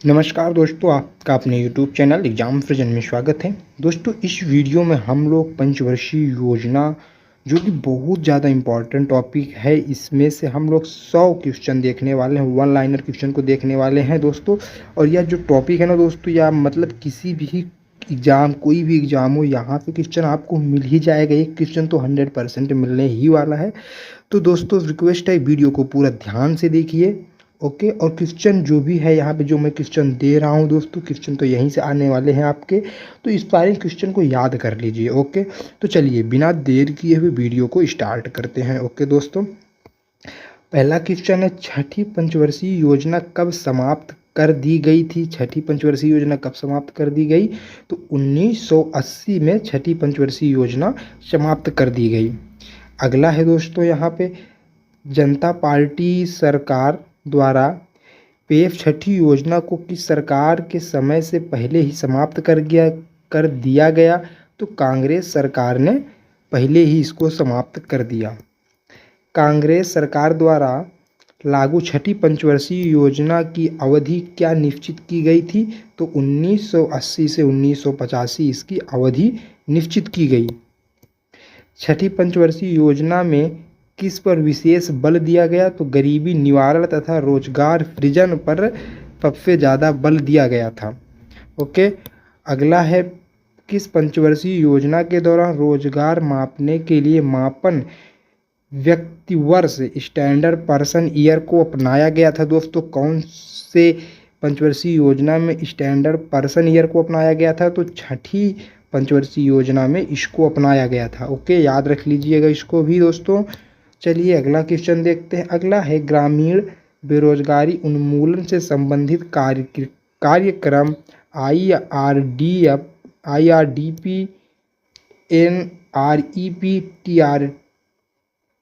नमस्कार दोस्तों, आपका अपने यूट्यूब चैनल एग्जाम फ्रिजन में स्वागत है। दोस्तों, इस वीडियो में हम लोग पंचवर्षीय योजना जो कि बहुत ज़्यादा इम्पॉर्टेंट टॉपिक है, इसमें से हम लोग 100 क्वेश्चन देखने वाले हैं, वन लाइनर क्वेश्चन को देखने वाले हैं दोस्तों। और यह जो टॉपिक है ना दोस्तों, या मतलब किसी भी एग्ज़ाम, कोई भी एग्ज़ाम हो, यहाँ पे क्वेश्चन आपको मिल ही जाएगा। एक क्वेश्चन तो 100% मिलने ही वाला है। तो दोस्तों, रिक्वेस्ट है वीडियो को पूरा ध्यान से देखिए, ओके। और क्वेश्चन जो भी है यहाँ पे, जो मैं क्वेश्चन दे रहा हूँ दोस्तों, क्वेश्चन तो यहीं से आने वाले हैं आपके, तो इस सारे क्वेश्चन को याद कर लीजिए, ओके। तो चलिए बिना देर किए हुए वीडियो को स्टार्ट करते हैं, ओके दोस्तों। पहला क्वेश्चन है, छठी पंचवर्षीय योजना कब समाप्त कर दी गई थी? छठी पंचवर्षीय योजना कब समाप्त कर दी गई? तो 1980 में छठी पंचवर्षीय योजना समाप्त कर दी गई। अगला है दोस्तों यहाँ पे, जनता पार्टी सरकार द्वारा पेश छठी योजना को किस सरकार के समय से पहले ही समाप्त कर दिया गया? तो कांग्रेस सरकार ने पहले ही इसको समाप्त कर दिया। कांग्रेस सरकार द्वारा लागू छठी पंचवर्षीय योजना की अवधि क्या निश्चित की गई थी? तो 1980 से 1985 इसकी अवधि निश्चित की गई। छठी पंचवर्षीय योजना में किस पर विशेष बल दिया गया? तो गरीबी निवारण तथा रोजगार सृजन पर सबसे ज़्यादा बल दिया गया था, ओके। अगला है, किस पंचवर्षीय योजना के दौरान रोजगार मापने के लिए मापन व्यक्ति वर्ष स्टैंडर्ड पर्सन ईयर को अपनाया गया था? दोस्तों, कौन से पंचवर्षीय योजना में स्टैंडर्ड पर्सन ईयर को अपनाया गया था? तो छठी पंचवर्षीय योजना में इसको अपनाया गया था, ओके। याद रख लीजिएगा इसको भी दोस्तों। चलिए अगला क्वेश्चन देखते हैं। अगला है, ग्रामीण बेरोजगारी उन्मूलन से संबंधित कार्यक्रम IRDF, IRDP, NREP,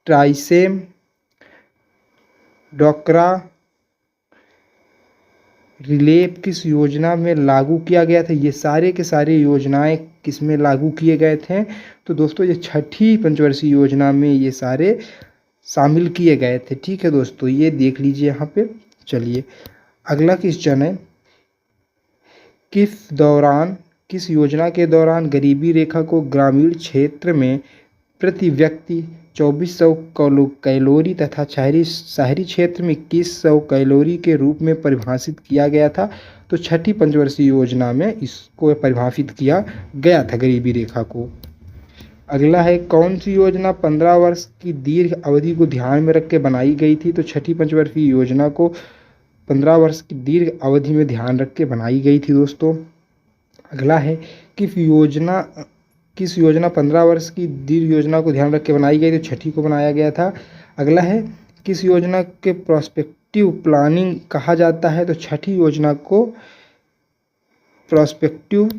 ट्राइसेम, डोकरा, रिलेप किस योजना में लागू किया गया था? ये सारे के सारे योजनाएं किस में लागू किए गए थे? तो दोस्तों, ये छठी पंचवर्षीय योजना में ये सारे शामिल किए गए थे, ठीक है दोस्तों, ये देख लीजिए यहाँ पे। चलिए अगला क्वेश्चन है, किस योजना के दौरान गरीबी रेखा को ग्रामीण क्षेत्र में प्रति व्यक्ति 2400 कैलोरी तथा शहरी क्षेत्र में 2100 कैलोरी के रूप में परिभाषित किया गया था? तो छठी पंचवर्षीय योजना में इसको परिभाषित किया गया था गरीबी रेखा को। अगला है, कौन सी योजना 15 वर्ष की दीर्घ अवधि को ध्यान में रख के बनाई गई थी? तो छठी पंचवर्षीय योजना को 15 वर्ष की दीर्घ अवधि में ध्यान रख के बनाई गई थी दोस्तों। अगला है, किस योजना 15 वर्ष की दीर्घ योजना को ध्यान रख के बनाई गई? तो छठी को बनाया गया था। अगला है, किस योजना के प्रोस्पेक्टिव प्लानिंग कहा जाता है? तो छठी योजना को प्रोस्पेक्टिव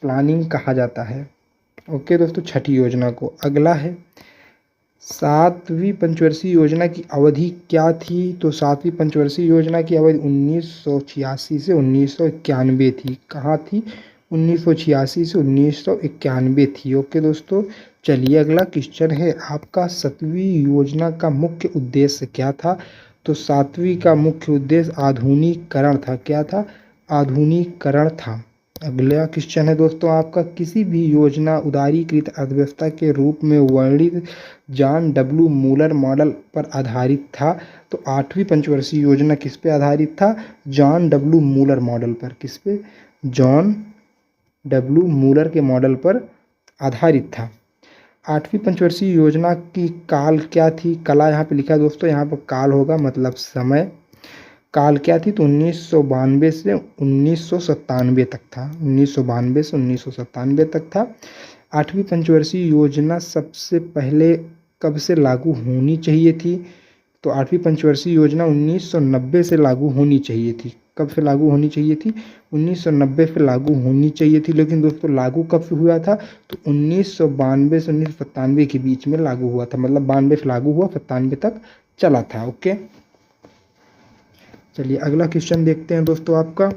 प्लानिंग कहा जाता है, ओके दोस्तों, छठी योजना को। अगला है, सातवीं पंचवर्षीय योजना की अवधि क्या थी? तो सातवीं पंचवर्षीय योजना की अवधि 1986 से 1991 थी। कहाँ थी? 1986 से 1991 थी, ओके दोस्तों। चलिए अगला क्वेश्चन है आपका, सातवीं योजना का मुख्य उद्देश्य क्या था? तो सातवीं का मुख्य उद्देश्य आधुनिकीकरण था। क्या था? आधुनिकीकरण था। अगला क्वेश्चन है दोस्तों आपका, किसी भी योजना उदारीकृत अर्थव्यवस्था के रूप में वर्णित जॉन डब्ल्यू मूलर मॉडल पर आधारित था? तो आठवीं पंचवर्षीय योजना किस पे आधारित था? जॉन डब्ल्यू मूलर मॉडल पर। किस पे? जॉन डब्ल्यू मूलर के मॉडल पर आधारित था। आठवीं पंचवर्षीय योजना की काल क्या थी? कला यहाँ पे लिखा है दोस्तों, यहाँ पर काल होगा मतलब समय। काल क्या थी? तो 1992 से 1997 तक था। 1992 से 1997 तक था। आठवीं पंचवर्षीय योजना सबसे पहले कब से लागू होनी चाहिए थी? तो आठवीं पंचवर्षीय योजना 1990 से लागू होनी चाहिए थी। कब से लागू होनी चाहिए थी? 1990 से लागू होनी चाहिए थी। लेकिन दोस्तों लागू कब से हुआ था? तो 1992 से 1997 के बीच में लागू हुआ था, मतलब 92 से लागू हुआ, 97 तक चला था, ओके। चलिए अगला क्वेश्चन देखते हैं दोस्तों आपका।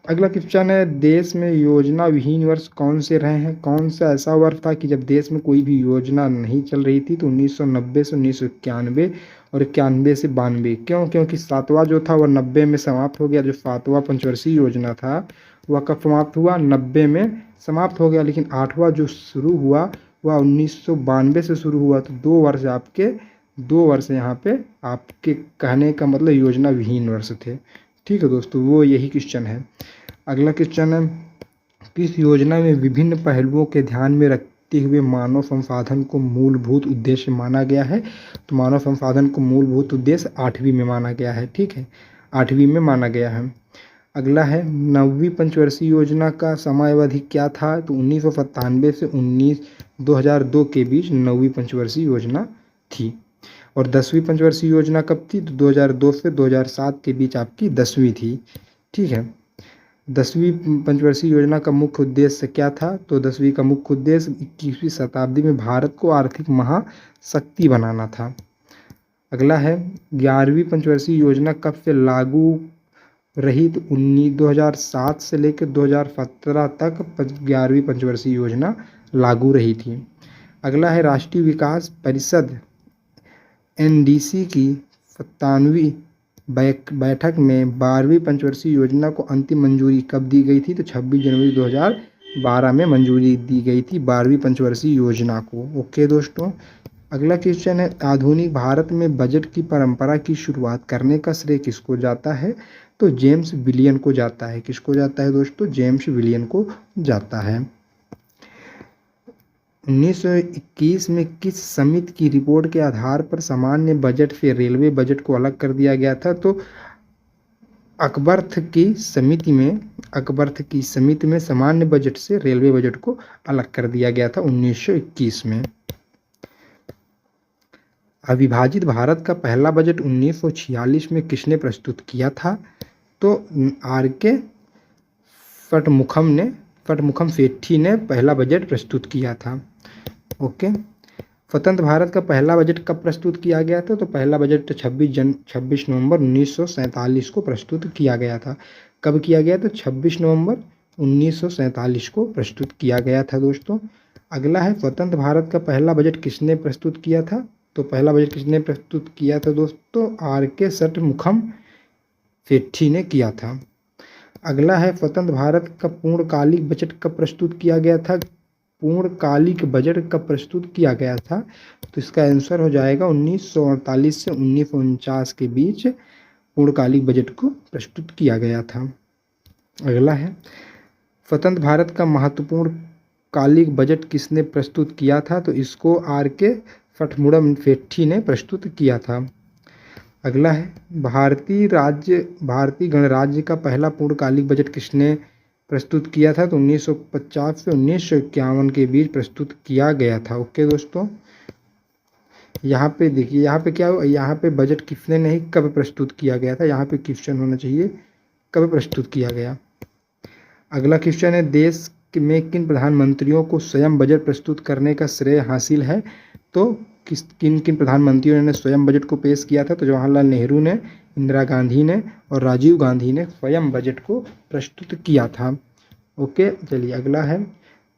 अगला क्वेश्चन है, देश में योजना विहीन वर्ष कौन से रहे हैं? कौन सा ऐसा वर्ष था कि जब देश में कोई भी योजना नहीं चल रही थी? तो 1990 से 1991 और 91 से 92। क्यों? क्योंकि 7वां जो था वह 90 में समाप्त हो गया। जो 7वां पंचवर्षीय योजना था वह कब समाप्त हुआ? 90 में समाप्त हो गया। लेकिन 8वां जो शुरू हुआ वह 1992 से शुरू हुआ। तो 2 वर्ष यहाँ पे आपके कहने का मतलब योजना विहीन वर्ष थे। ठीक है दोस्तों, वो यही क्वेश्चन है। अगला क्वेश्चन है, किस योजना में विभिन्न पहलुओं के ध्यान में रखते हुए मानव संसाधन को मूलभूत उद्देश्य माना गया है? तो मानव संसाधन को मूलभूत उद्देश्य 8वीं में माना गया है। ठीक है, 8वीं में माना गया है। अगला है, 9वीं पंचवर्षीय योजना का समयावधि क्या था? तो 1997 से 2002 के बीच 9वीं पंचवर्षीय योजना थी। और 10वीं पंचवर्षीय योजना कब थी? तो 2002 से 2007 के बीच आपकी 10वीं थी। ठीक है, 10वीं पंचवर्षीय योजना का मुख्य उद्देश्य क्या था? तो 10वीं का मुख्य उद्देश्य 21वीं शताब्दी में भारत को आर्थिक महाशक्ति बनाना था। अगला है, 11वीं पंचवर्षीय योजना कब से लागू रही? तो 2007 से लेकर 2017 तक 11वीं पंचवर्षीय योजना लागू रही थी। अगला है, राष्ट्रीय विकास परिषद NDC की 57वीं बैठक में 12वीं पंचवर्षीय योजना को अंतिम मंजूरी कब दी गई थी? तो 26 जनवरी 2012 में मंजूरी दी गई थी 12वीं पंचवर्षीय योजना को। ओके दोस्तों, अगला क्वेश्चन है, आधुनिक भारत में बजट की परंपरा की शुरुआत करने का श्रेय किसको जाता है? तो जेम्स विलियन को जाता है। किसको जाता है दोस्तों? जेम्स विलियन को जाता है। 1921 में किस समिति की रिपोर्ट के आधार पर सामान्य बजट से रेलवे बजट को अलग कर दिया गया था? तो अकबर्थ की समिति में सामान्य बजट से रेलवे बजट को अलग कर दिया गया था 1921 में। अविभाजित भारत का पहला बजट 1946 में किसने प्रस्तुत किया था? तो R.K. फटमुखम सेठी ने पहला बजट प्रस्तुत किया था। ओके, स्वतंत्र भारत का पहला बजट कब प्रस्तुत किया गया था? तो पहला बजट 26 नवंबर 1947 को प्रस्तुत किया गया था। कब किया गया? तो 26 नवंबर 1947 को प्रस्तुत किया गया था दोस्तों। अगला है, स्वतंत्र भारत का पहला बजट किसने प्रस्तुत किया था? तो पहला बजट किसने प्रस्तुत किया था दोस्तों? R.K. फटमुखम सेठी ने किया था। अगला है, स्वतंत्र भारत का पूर्णकालिक बजट कब प्रस्तुत किया गया था? पूर्णकालिक बजट कब प्रस्तुत किया गया था? तो इसका आंसर हो जाएगा 1948 से 1949 के बीच पूर्णकालिक बजट को प्रस्तुत किया गया था। अगला है, स्वतंत्र भारत का महत्वपूर्ण कालिक बजट किसने प्रस्तुत किया था? तो इसको R.K. फटमुखम सेठी ने प्रस्तुत किया था। अगला है, भारतीय गणराज्य का पहला पूर्णकालिक बजट किसने प्रस्तुत किया था? तो 1950 से 1951 के बीच प्रस्तुत किया गया था। ओके दोस्तों, यहाँ पे देखिए, यहाँ पे क्या हुआ, यहाँ पे बजट किसने नहीं कब प्रस्तुत किया गया था, यहाँ पे क्वेश्चन होना चाहिए कब प्रस्तुत किया गया। अगला क्वेश्चन है, देश में किन प्रधानमंत्रियों को स्वयं बजट प्रस्तुत करने का श्रेय हासिल है? तो किन प्रधानमंत्रियों ने स्वयं बजट को पेश किया था? तो जवाहरलाल नेहरू ने, इंदिरा गांधी ने और राजीव गांधी ने स्वयं बजट को प्रस्तुत किया था। ओके, चलिए अगला है,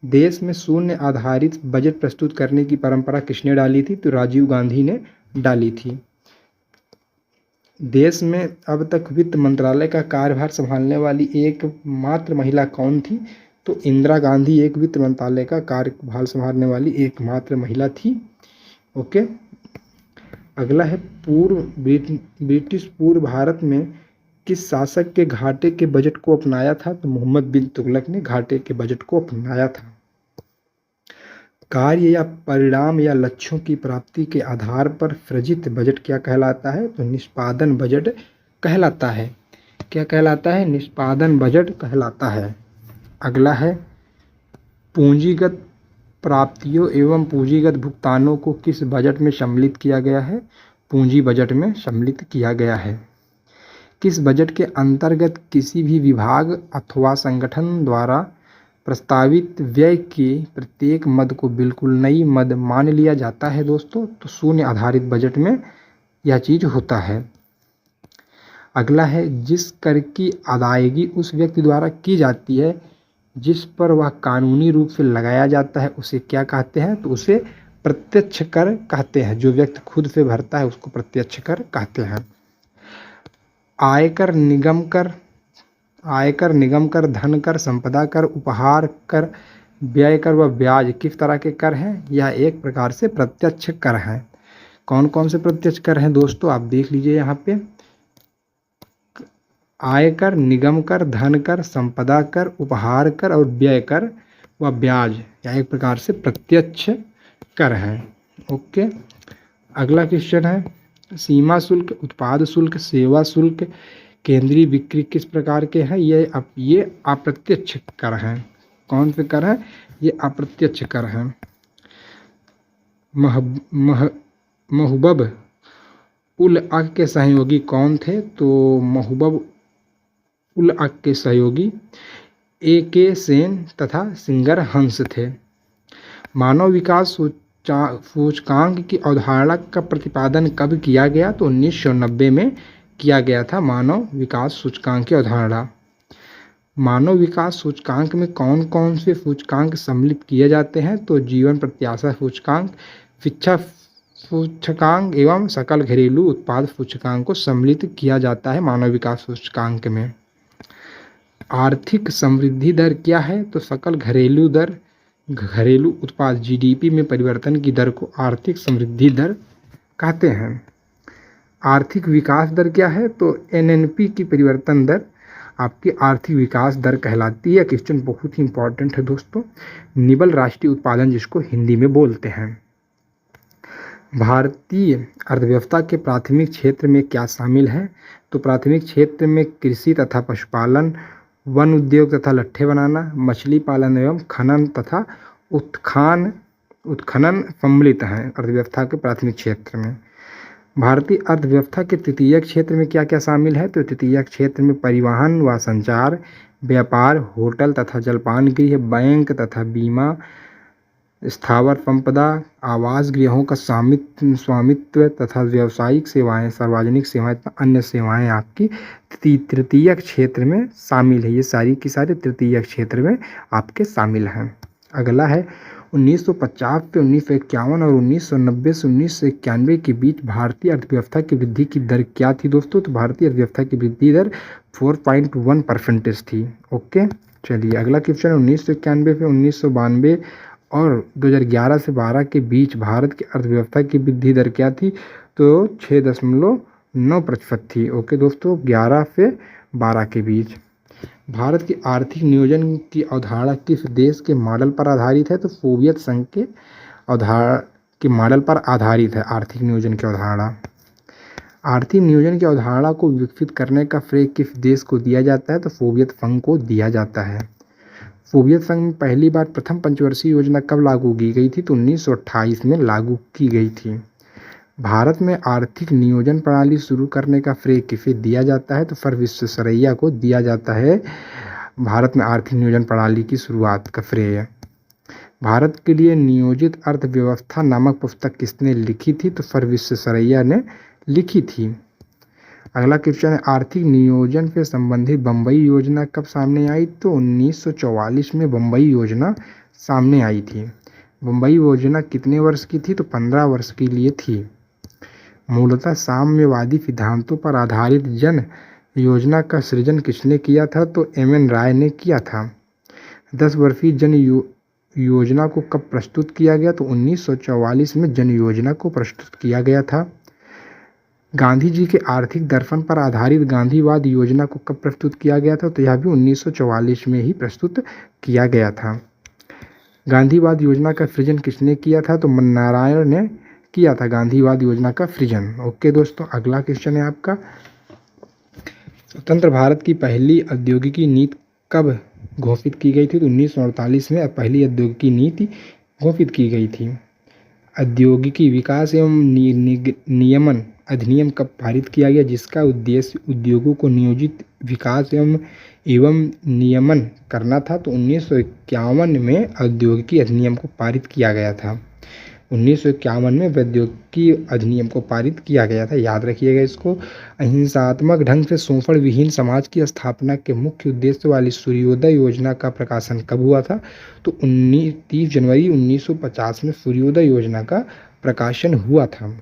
देश में शून्य आधारित बजट प्रस्तुत करने की परंपरा किसने डाली थी? तो राजीव गांधी ने डाली थी। देश में अब तक वित्त मंत्रालय का कार्यभार संभालने वाली एकमात्र महिला कौन थी? तो इंदिरा गांधी एक वित्त मंत्रालय का कार्यभार संभालने वाली एकमात्र महिला थी। ओके, अगला है, ब्रिटिश पूर्व भारत में किस शासक के घाटे के बजट को अपनाया था? तो मोहम्मद बिन तुगलक ने घाटे के बजट को अपनाया था। कार्य या परिणाम या लक्ष्यों की प्राप्ति के आधार पर सृजित बजट क्या कहलाता है? तो निष्पादन बजट कहलाता है। क्या कहलाता है? निष्पादन बजट कहलाता है। अगला है, पूंजीगत प्राप्तियों एवं पूंजीगत भुगतानों को किस बजट में सम्मिलित किया गया है? पूंजी बजट में सम्मिलित किया गया है। किस बजट के अंतर्गत किसी भी विभाग अथवा संगठन द्वारा प्रस्तावित व्यय के प्रत्येक मद को बिल्कुल नई मद मान लिया जाता है दोस्तों? तो शून्य आधारित बजट में यह चीज होता है। अगला है, जिस कर की अदायगी उस व्यक्ति द्वारा की जाती है जिस पर वह कानूनी रूप से लगाया जाता है उसे क्या कहते हैं? तो उसे प्रत्यक्ष कर कहते हैं। जो व्यक्ति खुद से भरता है उसको प्रत्यक्ष कर कहते हैं। आयकर, निगम कर, आयकर, निगम कर, धन कर, संपदा कर, उपहार कर, व्यय कर व ब्याज किस तरह के कर हैं? यह एक प्रकार से प्रत्यक्ष कर हैं। कौन कौन से प्रत्यक्ष कर हैं दोस्तों, आप देख लीजिए यहाँ पे। आयकर, निगम कर, धन कर, संपदा कर, उपहार कर और व्यय कर व ब्याज, यह एक प्रकार से प्रत्यक्ष कर है। ओके, अगला क्वेश्चन है, सीमा शुल्क, उत्पाद शुल्क, सेवा शुल्क, केंद्रीय बिक्री किस प्रकार के हैं? ये अप्रत्यक्ष कर हैं। कौन से कर हैं? ये अप्रत्यक्ष कर हैं। महबूब उल हक के सहयोगी कौन थे? तो महबूब उल हक के सहयोगी A.K. सेन तथा सिंगर हंस थे। मानव विकास सूचकांक की अवधारणा का प्रतिपादन कब किया गया? तो 1990 में किया गया था मानव विकास सूचकांक की अवधारणा। मानव विकास सूचकांक में कौन कौन से सूचकांक सम्मिलित किए जाते हैं? तो जीवन प्रत्याशा सूचकांक, शिक्षा सूचकांक एवं सकल घरेलू उत्पाद सूचकांक को सम्मिलित किया जाता है मानव विकास सूचकांक में। आर्थिक समृद्धि दर क्या है? तो सकल घरेलू दर, घरेलू उत्पाद GDP में परिवर्तन की दर को आर्थिक समृद्धि दर कहते हैं। आर्थिक विकास दर क्या है? तो NNP की परिवर्तन दर आपकी आर्थिक विकास दर कहलाती है। क्वेश्चन बहुत ही इंपॉर्टेंट है दोस्तों। निबल राष्ट्रीय उत्पादन जिसको हिंदी में बोलते हैं। भारतीय अर्थव्यवस्था के प्राथमिक क्षेत्र में क्या शामिल है? तो प्राथमिक क्षेत्र में कृषि तथा पशुपालन, वन उद्योग तथा लट्ठे बनाना, मछली पालन एवं खनन तथा उत्खनन सम्मिलित हैं अर्थव्यवस्था के प्राथमिक क्षेत्र में। भारतीय अर्थव्यवस्था के तृतीयक क्षेत्र में क्या क्या शामिल है? तो तृतीयक क्षेत्र में परिवहन व संचार, व्यापार, होटल तथा जलपान गृह, बैंक तथा बीमा, स्थावर संपदा, आवास गृहों का स्वामित्व तथा व्यावसायिक सेवाएं, सार्वजनिक सेवाएं तथा अन्य सेवाएं आपकी तृतीयक क्षेत्र में शामिल है। ये सारी की सारी तृतीयक क्षेत्र में आपके शामिल हैं। अगला है 1950 से 1951 और 1990 से 1991 के बीच भारतीय अर्थव्यवस्था की वृद्धि की दर क्या थी दोस्तों? तो भारतीय अर्थव्यवस्था की वृद्धि दर 4.1% थी। ओके, चलिए अगला क्वेश्चन 1991 से 1992 और 2011 से 12 के बीच भारत की अर्थव्यवस्था की वृद्धि दर क्या थी? तो 6.9% थी। ओके दोस्तों, 11 से 12 के बीच। भारत की आर्थिक नियोजन की अवधारणा किस देश के मॉडल पर आधारित है? तो सोवियत संघ के मॉडल पर आधारित है आर्थिक नियोजन की अवधारणा। आर्थिक नियोजन की अवधारणा को विकसित करने का श्रेय किस देश को दिया जाता है? तो सोवियत संघ को दिया जाता है। सोवियत संघ में पहली बार प्रथम पंचवर्षीय योजना कब लागू की गई थी? तो 1928 में लागू की गई थी। भारत में आर्थिक नियोजन प्रणाली शुरू करने का श्रेय किसे दिया जाता है? तो सर विश्वेश्वरैया को दिया जाता है भारत में आर्थिक नियोजन प्रणाली की शुरुआत का श्रेय। भारत के लिए नियोजित अर्थव्यवस्था नामक पुस्तक किसने लिखी थी? तो सर विश्वेश्वरैया ने लिखी थी। अगला क्वेश्चन है, आर्थिक नियोजन से संबंधित बम्बई योजना कब सामने आई? तो 1944 में बम्बई योजना सामने आई थी। बम्बई योजना कितने वर्ष की थी? तो 15 वर्ष के लिए थी। मूलतः साम्यवादी सिद्धांतों पर आधारित जन योजना का सृजन किसने किया था? तो M.N. राय ने किया था। 10 वर्षीय जन योजना को कब प्रस्तुत किया गया? तो 1944 में जन योजना को प्रस्तुत किया गया था। गांधी जी के आर्थिक दर्शन पर आधारित गांधीवाद योजना को कब प्रस्तुत किया गया था? तो यह भी 1944 में ही प्रस्तुत किया गया था। गांधीवाद योजना का सृजन किसने किया था? तो नारायण ने किया था गांधीवाद योजना का सृजन। ओके दोस्तों, अगला क्वेश्चन है आपका, स्वतंत्र भारत की पहली औद्योगिकी नीति कब घोषित की गई थी? तो 1948 में पहली औद्योगिकी नीति घोषित की गई थी। औद्योगिकी विकास एवं नियमन अधिनियम कब पारित किया गया, जिसका उद्देश्य उद्योगों को नियोजित विकास एवं नियमन करना था? तो 1951 में औद्योगिकी अधिनियम को पारित किया गया था। 1951 में प्रौद्योगिकी अधिनियम को पारित किया गया था, याद रखिएगा इसको। अहिंसात्मक ढंग से शोषण विहीन समाज की स्थापना के मुख्य उद्देश्य वाली सूर्योदय योजना का प्रकाशन कब हुआ था? तो 30 जनवरी 1950 में सूर्योदय योजना का प्रकाशन हुआ था।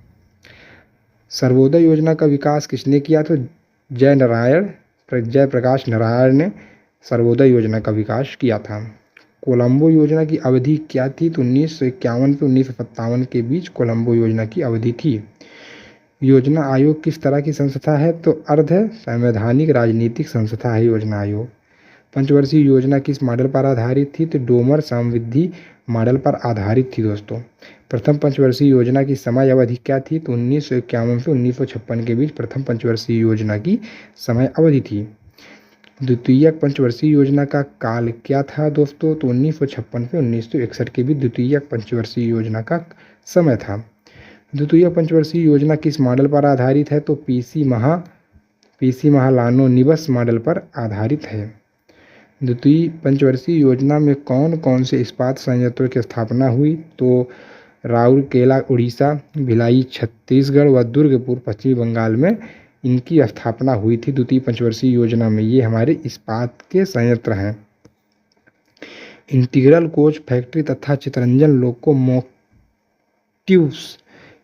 सर्वोदय योजना का विकास किसने किया? तो जयप्रकाश नारायण ने सर्वोदय योजना का विकास किया था। कोलंबो योजना की अवधि क्या थी? तो 1951 से 1957 के बीच कोलंबो योजना की अवधि थी। योजना आयोग किस तरह की संस्था है? तो अर्ध संवैधानिक राजनीतिक संस्था है योजना आयोग। पंचवर्षीय योजना किस मॉडल पर आधारित थी? तो डोमर समृद्धि मॉडल पर आधारित थी दोस्तों। प्रथम पंचवर्षीय योजना की समय अवधि क्या थी? तो 1951 से 1956 के बीच प्रथम पंचवर्षीय योजना की समय अवधि थी। द्वितीय पंचवर्षीय योजना का काल क्या था दोस्तों? तो 1956 से 1961 के बीच द्वितीय पंचवर्षीय योजना का समय था। द्वितीय पंचवर्षीय योजना किस मॉडल पर आधारित है? तो पीसी महालानोनिबस मॉडल पर आधारित है। द्वितीय पंचवर्षीय योजना में कौन कौन से इस्पात संयंत्रों की स्थापना हुई? तो राउरकेला उड़ीसा, भिलाई छत्तीसगढ़ व दुर्गपुर पश्चिमी बंगाल में इनकी स्थापना हुई थी द्वितीय पंचवर्षीय योजना में। ये हमारे इस्पात के संयंत्र हैं। इंटीग्रल कोच फैक्ट्री तथा चितरंजन लोकोमोटिव्स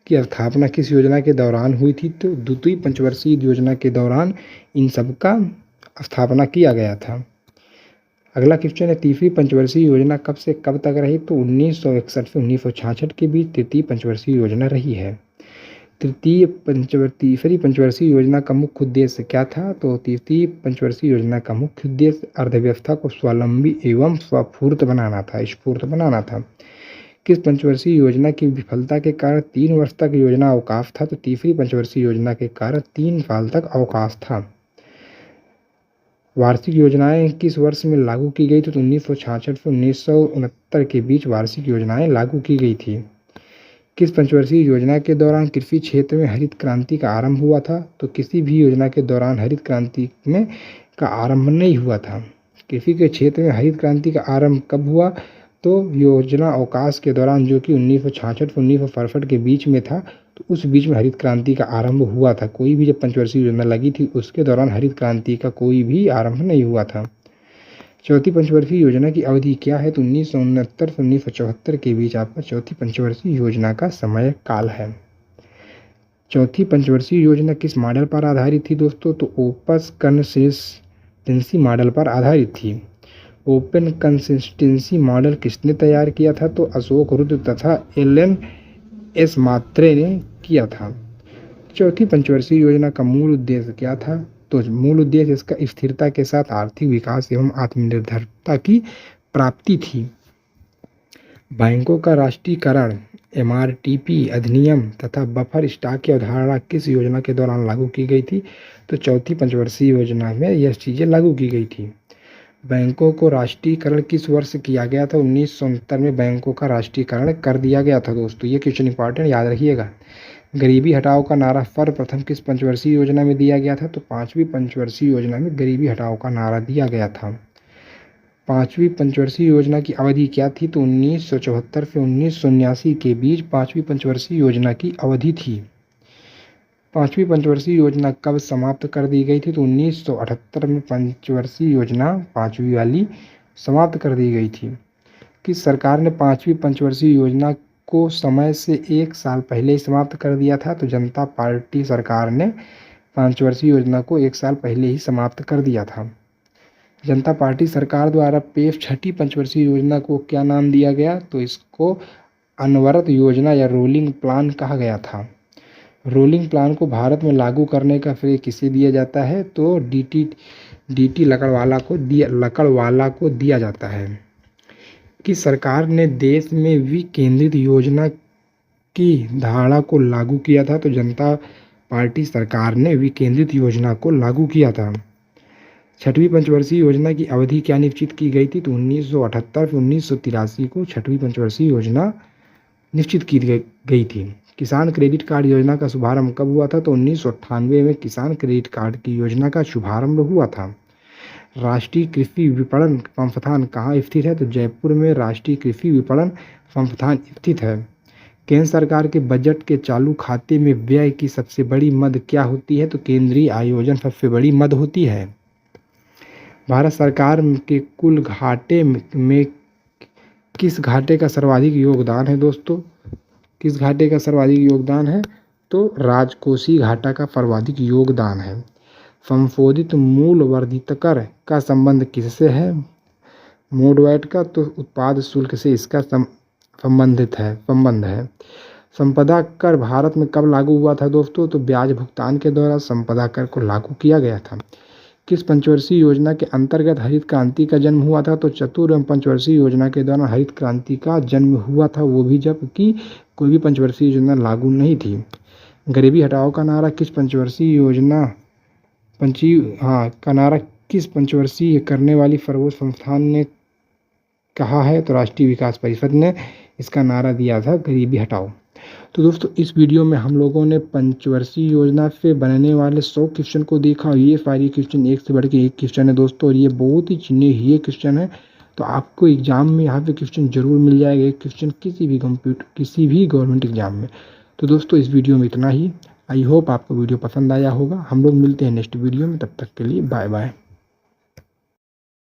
की स्थापना किस योजना के दौरान हुई थी? तो द्वितीय पंचवर्षीय योजना के दौरान इन सब का स्थापना किया गया था। अगला क्वेश्चन है, तीसरी पंचवर्षीय योजना कब से कब तक रही? तो 1961 से 1966 के बीच तृतीय पंचवर्षीय योजना रही है। तीसरी पंचवर्षीय योजना का मुख्य उद्देश्य क्या था? तो तीसरी पंचवर्षीय योजना का मुख्य उद्देश्य अर्थव्यवस्था को स्वावलंबी एवं स्फूर्त बनाना था। किस पंचवर्षीय योजना की विफलता के कारण 3 वर्ष तक योजना अवकाश था? तो तीसरी पंचवर्षीय योजना के कारण 3 साल तक अवकाश था। वार्षिक योजनाएं किस वर्ष में लागू की गई? तो 1966 से 1969 के बीच वार्षिक योजनाएं लागू की गई थी। किस पंचवर्षीय योजना के दौरान कृषि क्षेत्र में हरित क्रांति का आरंभ हुआ था? तो किसी भी योजना के दौरान हरित क्रांति में का आरंभ नहीं हुआ था। कृषि के क्षेत्र में हरित क्रांति का आरंभ कब हुआ? तो योजना अवकाश के दौरान, जो कि 1966 से 1967 के बीच में था, तो उस बीच में हरित क्रांति का आरंभ हुआ था। कोई भी जब पंचवर्षीय योजना लगी थी उसके दौरान हरित क्रांति का कोई भी आरंभ नहीं हुआ था। चौथी पंचवर्षीय योजना की अवधि क्या है? तो 1969 से 1974 के बीच आपका चौथी पंचवर्षीय योजना का समय काल है। चौथी पंचवर्षीय योजना किस मॉडल पर आधारित थी दोस्तों? तो ओपन कंसिस्टेंसी मॉडल पर आधारित थी। ओपन कंसिस्टेंसी मॉडल किसने तैयार किया था? तो अशोक रुद्र तथा एलन एस मात्रे ने किया था। चौथी पंचवर्षीय योजना का मूल उद्देश्य क्या था? तो मूल उद्देश्य इसका स्थिरता के साथ आर्थिक विकास एवं आत्मनिर्भरता की प्राप्ति थी। बैंकों का राष्ट्रीयकरण, एमआरटीपी अधिनियम तथा बफर स्टॉक की अवधारणा किस योजना के दौरान लागू की गई थी? तो चौथी पंचवर्षीय योजना में यह चीज़ें लागू की गई थी। बैंकों को राष्ट्रीयकरण किस वर्ष किया गया था? 1969 में बैंकों का राष्ट्रीयकरण कर दिया गया था दोस्तों। ये क्वेश्चन इंपॉर्टेंट, याद रखिएगा। गरीबी हटाओ का नारा सर्वप्रथम किस पंचवर्षीय योजना में दिया गया था? तो पांचवी पंचवर्षीय योजना में गरीबी हटाओ का नारा दिया गया था। पांचवी पंचवर्षीय योजना की अवधि क्या थी? तो 1974 से 1979 के बीच पांचवी पंचवर्षीय योजना की अवधि थी। पांचवी पंचवर्षीय योजना कब समाप्त कर दी गई थी? तो 1978 में पंचवर्षीय योजना पांचवी वाली समाप्त कर दी गई थी। किस सरकार ने पांचवी पंचवर्षीय योजना को समय से 1 साल पहले ही समाप्त कर दिया था? तो जनता पार्टी सरकार ने पंचवर्षीय योजना को 1 साल पहले ही समाप्त कर दिया था। जनता पार्टी सरकार द्वारा पेश छठी पंचवर्षीय योजना को क्या नाम दिया गया? तो इसको अनवरत योजना या रोलिंग प्लान कहा गया था। रोलिंग प्लान को भारत में लागू करने का श्रेय किसे दिया जाता है? तो डीटी लकड़वाला को दिया जाता है। कि सरकार ने देश में विकेंद्रित योजना की धारणा को लागू किया था? तो जनता पार्टी सरकार ने विकेंद्रित योजना को लागू किया था। छठवीं पंचवर्षीय योजना की अवधि क्या निश्चित की गई थी? तो 1978 से 1983 को छठवीं पंचवर्षीय योजना निश्चित की गई थी। किसान क्रेडिट कार्ड योजना का शुभारंभ कब हुआ था? तो 1998 में किसान क्रेडिट कार्ड की योजना का शुभारंभ हुआ था। राष्ट्रीय कृषि विपणन संस्थान कहाँ स्थित है? तो जयपुर में राष्ट्रीय कृषि विपणन संस्थान स्थित है। केंद्र सरकार के बजट के चालू खाते में व्यय की सबसे बड़ी मद क्या होती है? तो केंद्रीय आयोजन सबसे बड़ी मद होती है। भारत सरकार के कुल घाटे में किस घाटे का सर्वाधिक योगदान है दोस्तों? किस घाटे का सर्वाधिक योगदान है? तो राजकोषीय घाटा का सर्वाधिक योगदान है। संशोधित मूल वर्धित कर का संबंध किससे है? मोडवैट का, तो उत्पाद शुल्क से इसका संबंध है। संपदा कर भारत में कब लागू हुआ था दोस्तों? तो ब्याज भुगतान के दौरान संपदा कर को लागू किया गया था। किस पंचवर्षीय योजना के अंतर्गत हरित क्रांति का जन्म हुआ था? तो चतुर एवं पंचवर्षीय योजना के दौरान हरित क्रांति का जन्म हुआ था, वो भी जबकि कोई भी पंचवर्षीय योजना लागू नहीं थी। गरीबी हटाओ का नारा किस पंचवर्षीय योजना का नारा किस पंचवर्षीय करने वाली सर्वोच्च संस्थान ने कहा है? तो राष्ट्रीय विकास परिषद ने इसका नारा दिया था, गरीबी हटाओ। तो दोस्तों इस वीडियो में हम लोगों ने पंचवर्षीय योजना से बनने वाले 100 क्वेश्चन को देखा और ये सारे क्वेश्चन एक से बढ़ के एक क्वेश्चन है दोस्तों, और ये बहुत ही चुने हुए क्वेश्चन है। तो आपको एग्जाम में यहाँ पे क्वेश्चन जरूर मिल जाएगा, एक क्वेश्चन किसी भी गवर्नमेंट एग्जाम में। तो दोस्तों इस वीडियो में इतना ही। आई होप आपको वीडियो पसंद आया होगा। हम लोग मिलते हैं नेक्स्ट वीडियो में, तब तक के लिए बाय बाय।